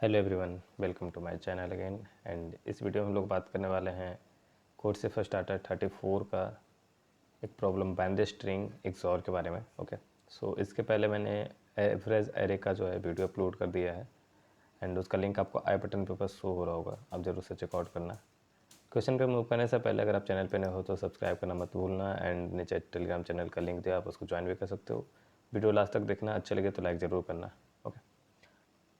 Hello everyone, welcome to my channel again. And इस video में हम लोग बात करने वाले हैं कोड से फर्स्ट स्टार्टर 34 का एक प्रॉब्लम बाइनरी स्ट्रिंग एक्सॉर के बारे में। ओके, सो इसके पहले मैंने एवरेज एरे का जो है वीडियो अपलोड कर दिया है एंड उसका लिंक आपको आई बटन पे ऊपर शो हो रहा होगा, आप ज़रूर से चेकआउट करना। क्वेश्चन पे मूव करने से पहले अगर आप चैनल पे नए हो तो सब्सक्राइब करना मत भूलना एंड नीचे टेलीग्राम चैनल का लिंक दिया, आप उसको ज्वाइन भी कर सकते हो। वीडियो लास्ट तक देखना, अच्छे लगे तो लाइक ज़रूर करना। ओके,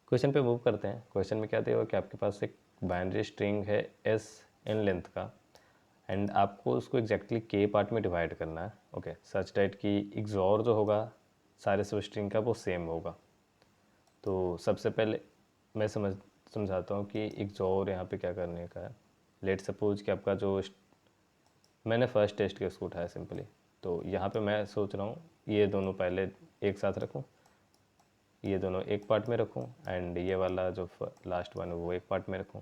क्वेश्चन पे मूव करते हैं। क्वेश्चन में क्या दिया हुआ कि आपके पास एक बाइनरी स्ट्रिंग है एस इन लेंथ का एंड आपको उसको एग्जैक्टली के पार्ट में डिवाइड करना है। ओके, सच डैट कि एक्सॉर जो होगा सारे सब स्ट्रिंग का वो सेम होगा। तो सबसे पहले मैं समझाता हूँ कि एक्सॉर यहाँ पे क्या करने का है। लेट सपोज कि आपका जो मैंने फर्स्ट टेस्ट केस को उठाया सिंपली, तो यहाँ पे मैं सोच रहा हूँ ये दोनों पहले एक साथ रखूँ, ये दोनों एक पार्ट में रखूं एंड ये वाला जो लास्ट वन है वो एक पार्ट में रखूं,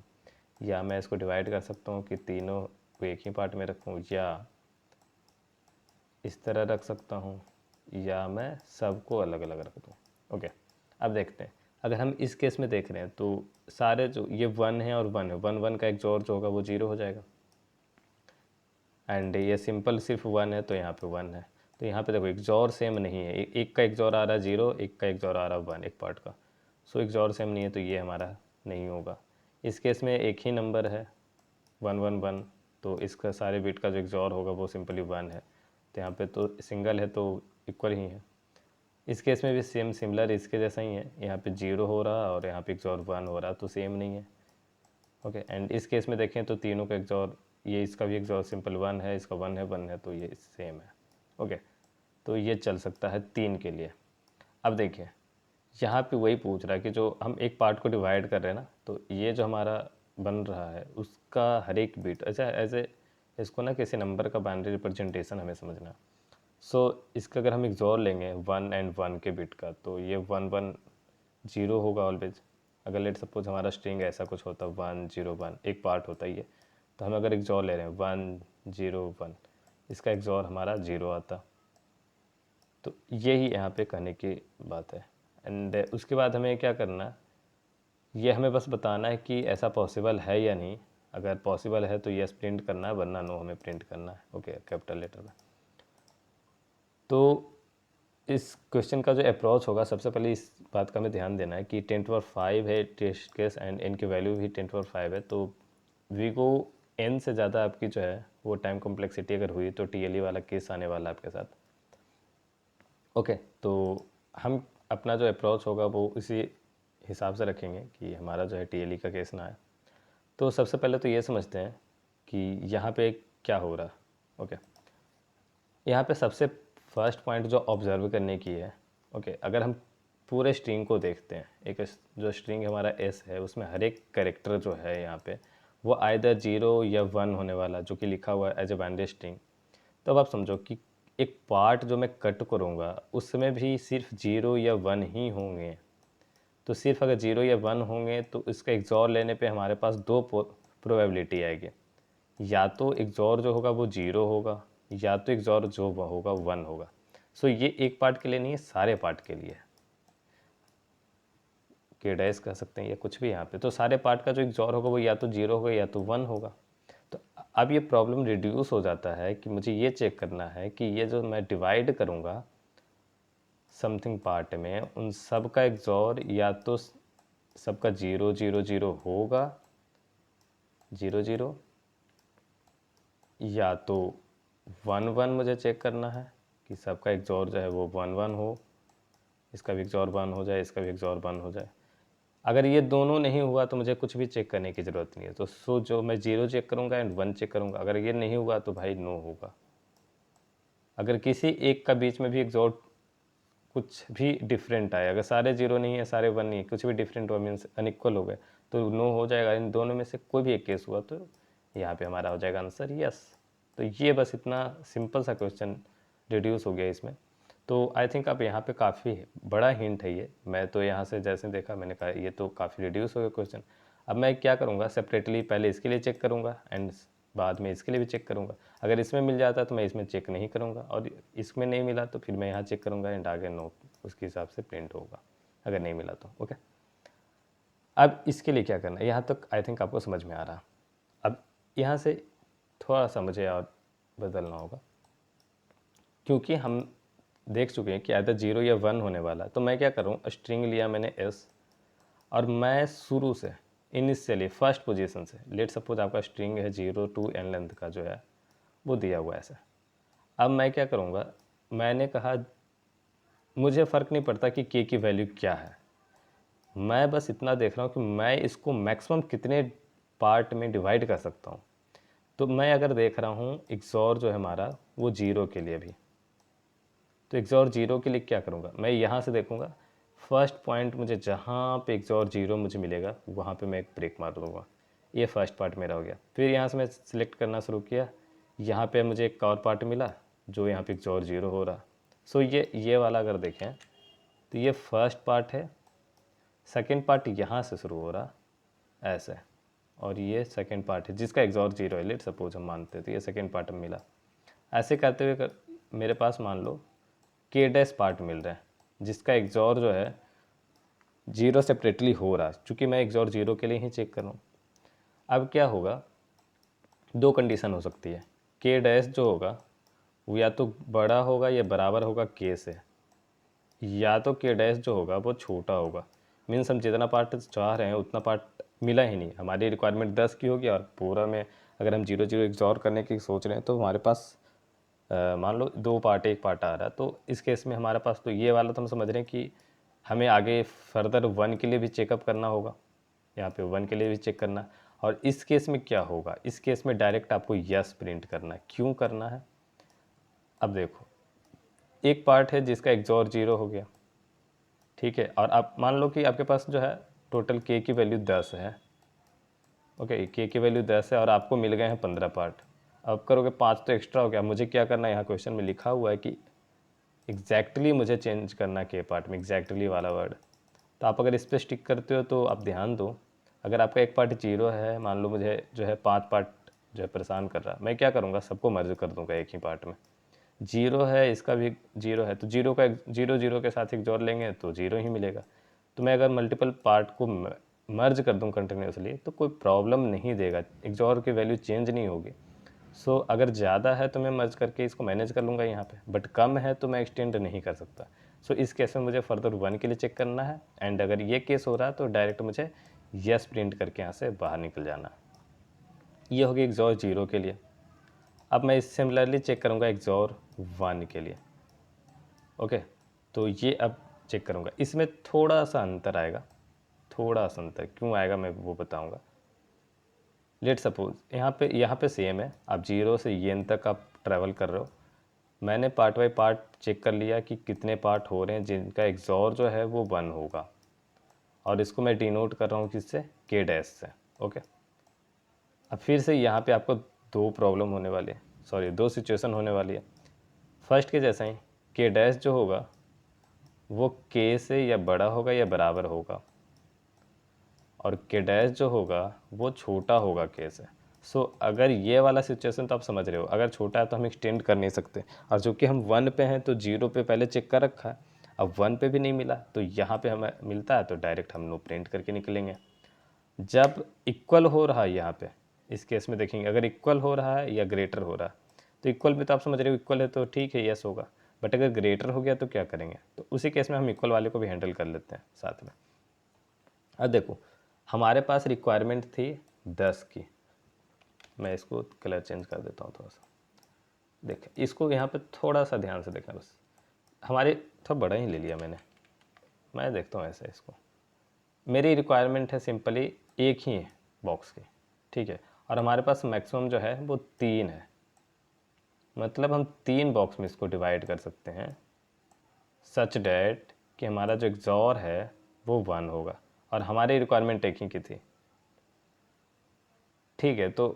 या मैं इसको डिवाइड कर सकता हूँ कि तीनों को एक ही पार्ट में रखूं, या इस तरह रख सकता हूँ, या मैं सबको अलग अलग रख दूँ। ओके, अब देखते हैं। अगर हम इस केस में देख रहे हैं तो सारे जो ये वन है और वन है, वन वन का एक्सॉर जो होगा वो जीरो हो जाएगा एंड ये सिंपल सिर्फ वन है तो यहाँ पे वन है। तो यहाँ पे देखो एक्सॉर सेम नहीं है, एक का एक्सॉर आ रहा है जीरो, एक का एक्सॉर आ रहा है वन, एक पार्ट का। सो एक्सॉर सेम नहीं है तो ये हमारा नहीं होगा। इस केस में एक ही नंबर है वन वन वन, तो इसका सारे बिट का जो एक्सॉर होगा वो सिंपली वन है। तो यहाँ पे तो सिंगल है तो इक्वल ही है। इस केस में भी सेम सिमिलर इसके जैसा ही है, यहाँ पे जीरो हो रहा और यहाँ पे एक्सॉर वन हो रहा, तो सेम नहीं है। ओके, एंड इस केस में देखें तो तीनों का एक्सॉर, ये इसका भी एक्सॉर सिंपल वन है, इसका वन है, तो ये सेम है। ओके, तो ये चल सकता है तीन के लिए। अब देखिए यहाँ पे वही पूछ रहा है कि जो हम एक पार्ट को डिवाइड कर रहे हैं ना, तो ये जो हमारा बन रहा है उसका हर एक बिट अच्छा ऐसे इसको ना किसी नंबर का बाइनरी रिप्रेजेंटेशन हमें समझना है। सो इसका अगर हम एक्सॉर लेंगे वन एंड वन के बिट का, तो ये वन वन जीरो होगा ऑलवेज। अगर लेट सपोज हमारा स्ट्रिंग ऐसा कुछ होता वन जीरो वन, एक पार्ट होता है ये, तो हम अगर एक्सॉर ले रहे हैं वन जीरो वन, इसका एक्सॉर हमारा जीरो आता। तो यही यहाँ पे कहने की बात है। एंड उसके बाद हमें क्या करना है, ये हमें बस बताना है कि ऐसा पॉसिबल है या नहीं। अगर पॉसिबल है तो यस प्रिंट करना है, वरना नो हमें प्रिंट करना है। ओके, कैपिटल लेटर में। तो इस क्वेश्चन का जो अप्रोच होगा, सबसे पहले इस बात का हमें ध्यान देना है कि 10⁻5 है टेस्ट केस एंड एन की वैल्यू भी 10⁻5 है। तो वी को एन से ज़्यादा आपकी जो है वो टाइम कॉम्प्लेक्सिटी अगर हुई तो टीएलई वाला केस आने वाला है आपके साथ। ओके, तो हम अपना जो अप्रोच होगा वो इसी हिसाब से रखेंगे कि हमारा जो है टीएलई का केस ना है। तो सबसे पहले तो ये समझते हैं कि यहाँ पे क्या हो रहा है। ओके, यहाँ पे सबसे फर्स्ट पॉइंट जो ऑब्जर्व करने की है, ओके, अगर हम पूरे स्ट्रिंग को देखते हैं, एक जो स्ट्रिंग हमारा एस है उसमें हर एक कैरेक्टर जो है यहाँ पे वो आइदर जीरो या वन होने वाला, जो कि लिखा हुआ है एज ए बाइनरी स्ट्रिंग। तो अब आप समझो कि एक पार्ट जो मैं कट करूँगा उसमें भी सिर्फ जीरो या वन ही होंगे। तो सिर्फ अगर जीरो या वन होंगे तो इसका एक्सॉर लेने पे हमारे पास दो प्रोबेबिलिटी आएगी, या तो एक्सॉर जो होगा वो जीरो होगा, या तो एक्सॉर जो होगा वन होगा। सो ये एक पार्ट के लिए नहीं है, सारे पार्ट के लिए के डैश कह सकते हैं या कुछ भी यहाँ पे। तो सारे पार्ट का जो एक्सॉर होगा वो या तो जीरो होगा या तो वन होगा। तो अब ये प्रॉब्लम रिड्यूस हो जाता है कि मुझे ये चेक करना है कि ये जो मैं डिवाइड करूँगा समथिंग पार्ट में, उन सब का एक्सॉर या तो सबका जीरो जीरो जीरो होगा, जीरो जीरो, या तो वन वन मुझे चेक करना है कि सबका एक्सॉर जो है वो वन वन हो, इसका भी एक्सॉर वन हो जाए, इसका भी एक्सॉर वन हो जाए। अगर ये दोनों नहीं हुआ तो मुझे कुछ भी चेक करने की ज़रूरत नहीं है। तो सो जो मैं जीरो चेक करूँगा एंड वन चेक करूँगा, अगर ये नहीं हुआ तो भाई नो होगा। अगर किसी एक का बीच में भी एक्सॉर कुछ भी डिफरेंट आए, अगर सारे जीरो नहीं है सारे वन नहीं है, कुछ भी डिफरेंट हुआ मीन्स अनइक्वल हो गए, तो नो हो जाएगा। इन दोनों में से कोई भी एक केस हुआ तो यहाँ पे हमारा हो जाएगा आंसर यस। तो ये बस इतना सिंपल सा क्वेश्चन रिड्यूस हो गया इसमें। तो आई थिंक अब यहाँ पे काफ़ी बड़ा हिंट है ये। मैं तो यहाँ से जैसे देखा मैंने कहा ये तो काफ़ी रिड्यूस हो गया क्वेश्चन। अब मैं क्या करूँगा, सेपरेटली पहले इसके लिए चेक करूँगा एंड बाद में इसके लिए भी चेक करूँगा। अगर इसमें मिल जाता तो मैं इसमें चेक नहीं करूँगा, और इसमें नहीं मिला तो फिर मैं यहाँ चेक करूँगा एंड आगे नो उसके हिसाब से प्रिंट होगा, अगर नहीं मिला तो। ओके, अब इसके लिए क्या करना है, यहाँ तक आई थिंक आपको समझ में आ रहा। अब यहाँ से थोड़ा सा मुझे और बदलना होगा, क्योंकि हम देख चुके हैं कि आइदर 0 या 1 होने वाला है। तो मैं क्या करूँ, स्ट्रिंग लिया मैंने s, और मैं शुरू से इनिशियली फर्स्ट पोजीशन से, लेट सपोज आपका स्ट्रिंग है 0 to n लेंथ का जो है वो दिया हुआ है ऐसा। अब मैं क्या करूँगा, मैंने कहा मुझे फ़र्क नहीं पड़ता कि k की वैल्यू क्या है, मैं बस इतना देख रहा हूँ कि मैं इसको मैक्सिमम कितने पार्ट में डिवाइड कर सकता हूँ। तो मैं अगर देख रहा हूँ XOR जो है हमारा वो 0 के लिए भी, तो XOR 0 के लिए क्या करूँगा, मैं यहाँ से देखूँगा फर्स्ट पॉइंट मुझे जहाँ पे XOR 0 मुझे मिलेगा वहाँ पे मैं एक ब्रेक मार दूँगा। ये फर्स्ट पार्ट मेरा हो गया। फिर यहाँ से मैं सिलेक्ट करना शुरू किया, यहाँ पे मुझे एक और पार्ट मिला जो यहाँ पे XOR 0 हो रहा। सो ये वाला अगर देखें तो ये फर्स्ट पार्ट है, सेकेंड पार्ट यहाँ से शुरू हो रहा ऐसे, और ये सेकेंड पार्ट है जिसका XOR 0 है, लेट सपोज हम मानते हैं, तो ये सेकेंड पार्ट मिला। ऐसे करते हुए मेरे पास मान लो k डैश पार्ट मिल रहा है जिसका XOR जो है 0 सेपरेटली हो रहा है, चूँकि मैं XOR 0 के लिए ही चेक कर रहा हूँ। अब क्या होगा, दो कंडीशन हो सकती है, k डैश जो होगा वो या तो बड़ा होगा या बराबर होगा k से, या तो k डैश जो होगा वो छोटा होगा। मीन्स हम जितना पार्ट चाह रहे हैं उतना पार्ट मिला ही नहीं, हमारी रिक्वायरमेंट 10 की होगी और पूरा में अगर हम 0 0 XOR करने की सोच रहे हैं तो हमारे पास मान लो 2 पार्ट 1 पार्ट आ रहा है। तो इस केस में हमारे पास तो ये वाला तो हम समझ रहे हैं कि हमें आगे फर्दर 1 के लिए भी चेकअप करना होगा, यहाँ पे 1 के लिए भी चेक करना। और इस केस में क्या होगा, इस केस में डायरेक्ट आपको यस प्रिंट करना है। क्यों करना है, अब देखो एक पार्ट है जिसका XOR 0 हो गया, ठीक है, और आप मान लो कि आपके पास जो है टोटल k की वैल्यू 10 है, ओके, k की वैल्यू 10 है और आपको मिल गए हैं 15 पार्ट। अब करोगे 5 तो एक्स्ट्रा हो गया, मुझे क्या करना है, यहाँ क्वेश्चन में लिखा हुआ है कि एग्जैक्टली मुझे चेंज करना के पार्ट में, एग्जैक्टली वाला वर्ड। तो आप अगर इस पर स्टिक करते हो तो आप ध्यान दो, अगर आपका एक पार्ट 0 है, मान लो मुझे जो है 5 पार्ट जो है परेशान कर रहा है, मैं क्या करूँगा, सबको मर्ज कर दूँगा एक ही पार्ट में। 0 है, इसका भी 0 है, तो 0 का 0 0 के साथ एक जोड़ लेंगे तो 0 ही मिलेगा। तो मैं अगर मल्टीपल पार्ट को मर्ज कर दूँ कंटिन्यूसली तो कोई प्रॉब्लम नहीं देगा, XOR की वैल्यू चेंज नहीं होगी। सो अगर ज़्यादा है तो मैं मर्ज करके इसको मैनेज कर लूँगा यहाँ पे, बट कम है तो मैं एक्सटेंड नहीं कर सकता। सो इस केस में मुझे फर्दर 1 के लिए चेक करना है, एंड अगर ये केस हो रहा है तो डायरेक्ट मुझे यस प्रिंट करके यहाँ से बाहर निकल जाना। ये होगी XOR 0 के लिए। अब मैं इस सिमिलरली चेक करूँगा XOR 1 के लिए, ओके। तो ये अब चेक करूँगा, इसमें थोड़ा सा अंतर आएगा, थोड़ा सा अंतर क्यों आएगा मैं वो बताऊँगा। लेट सपोज यहाँ पे सेम है, आप 0 से n तक आप ट्रैवल कर रहे हो, मैंने पार्ट बाई पार्ट चेक कर लिया कि कितने पार्ट हो रहे हैं जिनका XOR जो है वो 1 होगा, और इसको मैं डिनोट कर रहा हूँ किससे, k डैश से, ओके। अब फिर से यहाँ पे आपको दो प्रॉब्लम होने वाली है, सॉरी दो सिचुएशन होने वाली है। फर्स्ट के जैसा ही k डैश जो होगा वो k से या बड़ा होगा या बराबर होगा, और k डैश जो होगा वो छोटा होगा k से। सो अगर ये वाला सिचुएशन तो आप समझ रहे हो, अगर छोटा है तो हम एक्सटेंड कर नहीं सकते, और चूँकि हम 1 पे हैं तो 0 पे पहले चेक कर रखा है, अब 1 पे भी नहीं मिला तो यहाँ पे हमें मिलता है तो डायरेक्ट हम नो प्रिंट करके निकलेंगे। जब इक्वल हो रहा है यहाँ पे, इस केस में देखेंगे अगर इक्वल हो रहा है या ग्रेटर हो रहा है, तो इक्वल में तो आप समझ रहे हो इक्वल है तो ठीक है यस होगा, बट अगर ग्रेटर हो गया तो क्या करेंगे, तो उसी केस में हम इक्वल वाले को भी हैंडल कर लेते हैं साथ में। अब देखो हमारे पास रिक्वायरमेंट थी 10 की, मैं इसको कलर चेंज कर देता हूँ थोड़ा सा, देखें इसको यहाँ पे थोड़ा सा ध्यान से देखें, बस हमारे थोड़ा बड़ा ही ले लिया मैंने, मैं देखता हूँ ऐसे इसको, मेरी रिक्वायरमेंट है सिंपली एक ही है बॉक्स की, ठीक है, और हमारे पास मैक्सिमम जो है वो 3 है, मतलब हम 3 बॉक्स में इसको डिवाइड कर सकते हैं सच डैट कि हमारा जो XOR है वो 1 होगा, और हमारी रिक्वायरमेंट एक ही की थी, ठीक है। तो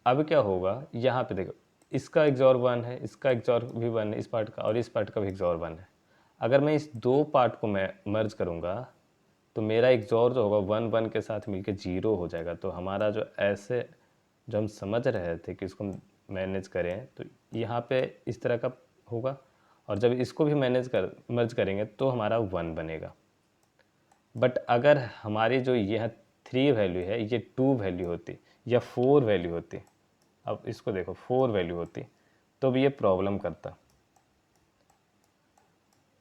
अब क्या होगा, यहाँ पे देखो इसका XOR 1 है, इसका XOR भी 1 है, इस पार्ट का और इस पार्ट का भी XOR 1 है। अगर मैं इस दो पार्ट को मैं मर्ज करूँगा तो मेरा XOR जो होगा 1 1 के साथ मिलके 0 हो जाएगा। तो हमारा जो ऐसे जो हम समझ रहे थे कि इसको मैनेज करें तो यहाँ पे इस तरह का होगा, और जब इसको भी मर्ज करेंगे तो हमारा 1 बनेगा। बट अगर हमारी जो ये 3 वैल्यू है, ये 2 वैल्यू होती या 4 वैल्यू होती, अब इसको देखो 4 वैल्यू होती तो भी ये प्रॉब्लम करता।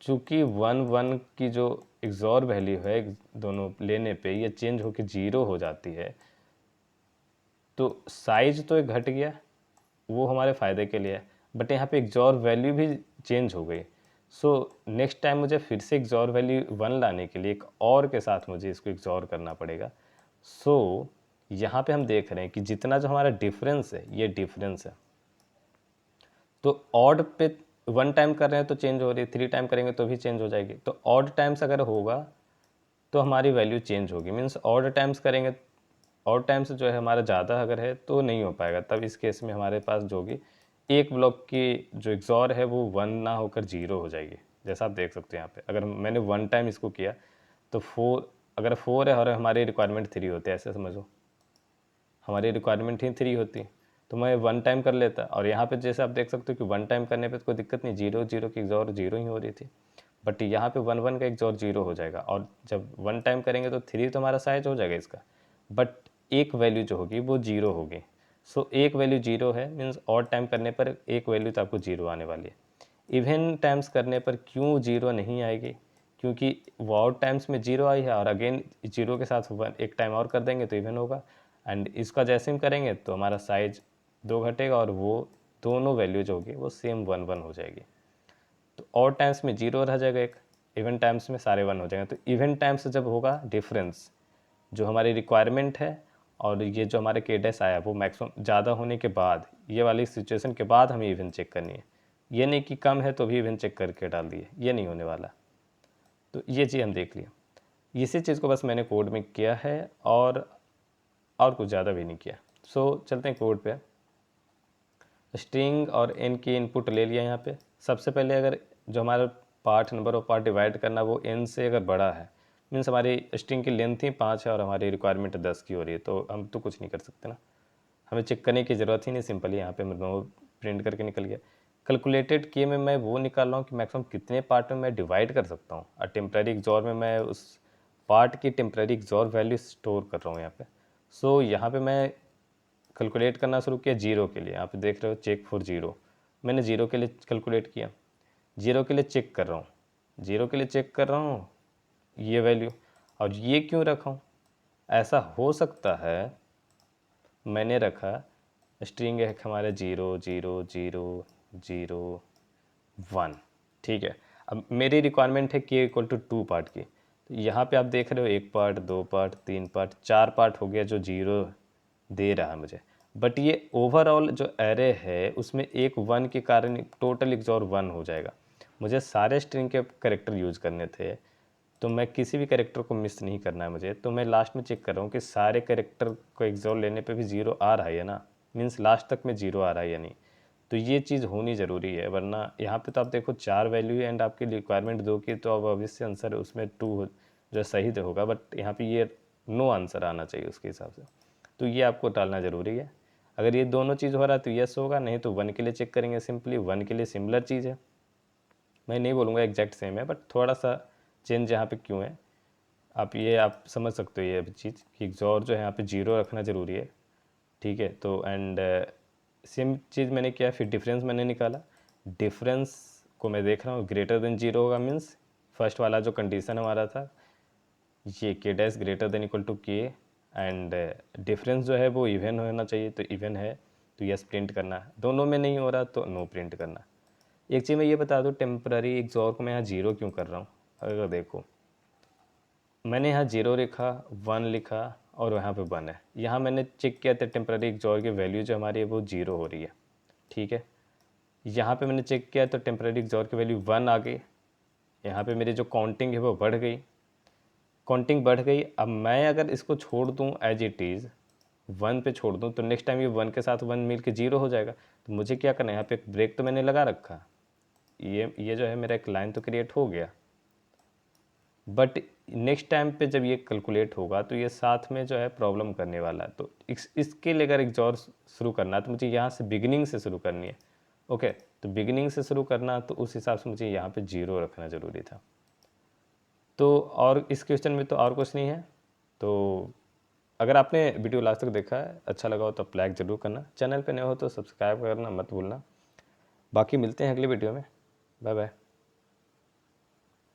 चूँकि 1 1 की जो एक्सॉर वैल्यू है दोनों लेने पे ये चेंज होकर 0 हो जाती है, तो साइज तो एक घट गया, वो हमारे फ़ायदे के लिए है, बट यहाँ पे एक्सॉर वैल्यू भी चेंज हो गई। सो नेक्स्ट टाइम मुझे फिर से एक्सॉर वैल्यू 1 लाने के लिए एक और के साथ मुझे इसको एक्सॉर करना पड़ेगा। सो यहाँ पे हम देख रहे हैं कि जितना जो हमारा डिफरेंस है ये डिफरेंस है, तो ऑड पे 1 टाइम कर रहे हैं तो चेंज हो रही है, 3 टाइम करेंगे तो भी चेंज हो जाएगी। तो ऑड टाइम्स अगर होगा तो हमारी वैल्यू चेंज होगी, मीन्स ऑड टाइम्स करेंगे, ऑड टाइम्स जो है हमारा ज़्यादा अगर है तो नहीं हो पाएगा। तब इस केस में हमारे पास जो होगी एक ब्लॉक की जो एक्सॉर है वो 1 ना होकर 0 हो जाएगी। जैसा आप देख सकते हैं यहाँ पे अगर मैंने 1 टाइम इसको किया तो 4, अगर 4 है और हमारी रिक्वायरमेंट 3 होती है, ऐसे समझो हमारी रिक्वायरमेंट ही 3 होती तो मैं 1 टाइम कर लेता। और यहाँ पे जैसे आप देख सकते हो कि 1 टाइम करने पे तो कोई दिक्कत नहीं, 0 0 की एक्सॉर 0 ही हो रही थी, बट यहाँ पे 1 1 का एक्सॉर 0 हो जाएगा। और जब 1 टाइम करेंगे तो 3 तो हमारा साइज हो जाएगा इसका, बट एक वैल्यू जो होगी वो 0 होगी। सो एक वैल्यू 0 है, मीन्स ऑड टाइम करने पर एक वैल्यू तो आपको 0 आने वाली है। इवन टाइम्स करने पर क्यों 0 नहीं आएगी, क्योंकि वो ऑड टाइम्स में 0 आई है और अगेन 0 के साथ 1 एक टाइम और कर देंगे तो इवन होगा। एंड इसका जैसे हम करेंगे तो हमारा साइज 2 घटेगा और वो दोनों वैल्यू जो होगी वो सेम 1 1 हो जाएगी। तो ऑड टाइम्स में 0 रह जाएगा एक, इवन टाइम्स में सारे 1 हो जाएंगे। तो इवन टाइम्स जब होगा डिफरेंस जो हमारी रिक्वायरमेंट है और ये जो हमारे के डैश आया वो मैक्सिमम ज़्यादा होने के बाद, ये वाली सिचुएशन के बाद हमें इवन चेक करनी है। ये नहीं कि कम है तो भी इवन चेक करके डाल दिए, ये नहीं होने वाला। तो ये चीज़ हम देख लिया, इसी चीज़ को बस मैंने कोड में किया है और कुछ ज़्यादा भी नहीं किया। सो चलते हैं कोड पे। स्ट्रिंग और एन की इनपुट ले लिया यहाँ पे। सबसे पहले अगर जो हमारा part number of part divide करना वो एन से अगर बड़ा है, मीन्स हमारी स्ट्रिंग की लेंथ ही 5 है और हमारी रिक्वायरमेंट 10 की हो रही है, तो हम तो कुछ नहीं कर सकते ना, हमें चेक करने की ज़रूरत ही नहीं, सिंपली यहाँ पे नो प्रिंट करके निकल गया। कैलकुलेटेड किए में मैं वो निकाल रहा हूँ कि मैक्सिमम कितने पार्ट में मैं डिवाइड कर सकता हूँ, और टेम्प्रेरी एक्सॉर में मैं उस पार्ट की टेम्प्रेरी एक्सॉर वैल्यू स्टोर कर रहा हूँ यहाँ पे। सो यहाँ पे मैं कैलकुलेट करना शुरू किया 0 के लिए, यहाँ पे देख रहे हो चेक फॉर 0, मैंने 0 के लिए कैलकुलेट किया, 0 के लिए चेक कर रहा हूँ, 0 के लिए चेक कर रहा हूँ ये वैल्यू। और ये क्यों रखा हूँ, ऐसा हो सकता है मैंने रखा स्ट्रिंग है हमारे 0 0 0 0 1, ठीक है। अब मेरी रिक्वायरमेंट है के इक्वल टू 2 पार्ट की, तो यहाँ पे आप देख रहे हो 1 पार्ट 2 पार्ट 3 पार्ट 4 पार्ट हो गया जो 0 दे रहा है मुझे। बट ये ओवरऑल जो एरे है उसमें एक 1 के कारण टोटल एक्सॉर 1 हो जाएगा। मुझे सारे स्ट्रिंग के कैरेक्टर यूज़ करने थे, तो मैं किसी भी कैरेक्टर को मिस नहीं करना है मुझे, तो मैं लास्ट में चेक कर रहा हूँ कि सारे कैरेक्टर को एक्सॉर लेने पे भी 0 आ रहा है या ना, मीन्स लास्ट तक में 0 आ रहा है या नहीं। तो ये चीज़ होनी ज़रूरी है, वरना यहाँ पे तो आप देखो 4 वैल्यू एंड आपकी रिक्वायरमेंट 2 की, तो अब ऑब्वियसली आंसर उसमें 2 जो सही तो होगा, बट यहाँ पे ये नो आंसर आना चाहिए उसके हिसाब से। तो ये आपको डालना ज़रूरी है। अगर ये दोनों चीज़ हो रहा है तो यस होगा, नहीं तो 1 के लिए चेक करेंगे, सिंपली 1 के लिए सिमिलर चीज़ है, मैं नहीं बोलूँगा एग्जैक्ट सेम है, बट थोड़ा सा चेंज यहाँ पे क्यों है आप समझ सकते हो ये चीज़ कि एक्सॉर जो है यहाँ पे 0 रखना ज़रूरी है, ठीक है। तो एंड सेम चीज़ मैंने किया, फिर डिफरेंस मैंने निकाला, डिफरेंस को मैं देख रहा हूँ ग्रेटर देन 0 होगा, मीन्स फर्स्ट वाला जो कंडीशन हमारा था ये k dash greater than equal to k, and difference जो है वो इवन होना चाहिए, तो इवन है तो यस प्रिंट करना है, दोनों में नहीं हो रहा तो नो प्रिंट करना। एक चीज़ मैं ये बता दूँ, टेम्पररी एक्सॉर को मैं यहाँ 0 क्यों कर रहा हूँ, अगर देखो मैंने यहाँ 0 लिखा 1 लिखा और यहाँ पे 1 है, यहाँ मैंने चेक किया था टेम्पररी एक्सॉर की वैल्यू जो हमारी है वो 0 हो रही है, ठीक है। यहाँ पे मैंने चेक किया तो टेम्पररी एक्सॉर की वैल्यू 1 आ गई, यहाँ पे मेरी जो काउंटिंग है वो बढ़ गई, काउंटिंग बढ़ गई। अब मैं अगर इसको छोड़ दूँ एज इट इज़ 1 पे छोड़ दूँ तो नेक्स्ट टाइम ये 1 के साथ 1 मिल के 0 हो जाएगा। तो मुझे क्या करना है, यहाँ पे एक ब्रेक तो मैंने लगा रखा, ये जो है मेरा एक लाइन तो क्रिएट हो गया, बट नेक्स्ट टाइम पे जब ये कैलकुलेट होगा तो ये साथ में जो है प्रॉब्लम करने वाला है। तो इसके लिए अगर एक्सॉर शुरू करना है तो मुझे यहाँ से बिगिनिंग से शुरू करनी है, ओके। तो बिगिनिंग से शुरू करना तो उस हिसाब से मुझे यहाँ पे 0 रखना ज़रूरी था। तो और इस क्वेश्चन में तो और कुछ नहीं है, तो अगर आपने वीडियो लास्ट तक देखा है, अच्छा लगा हो तो लाइक ज़रूर करना, चैनल पे नए हो तो सब्सक्राइब करना मत भूलना। बाकी मिलते हैं अगले वीडियो में, बाय बाय।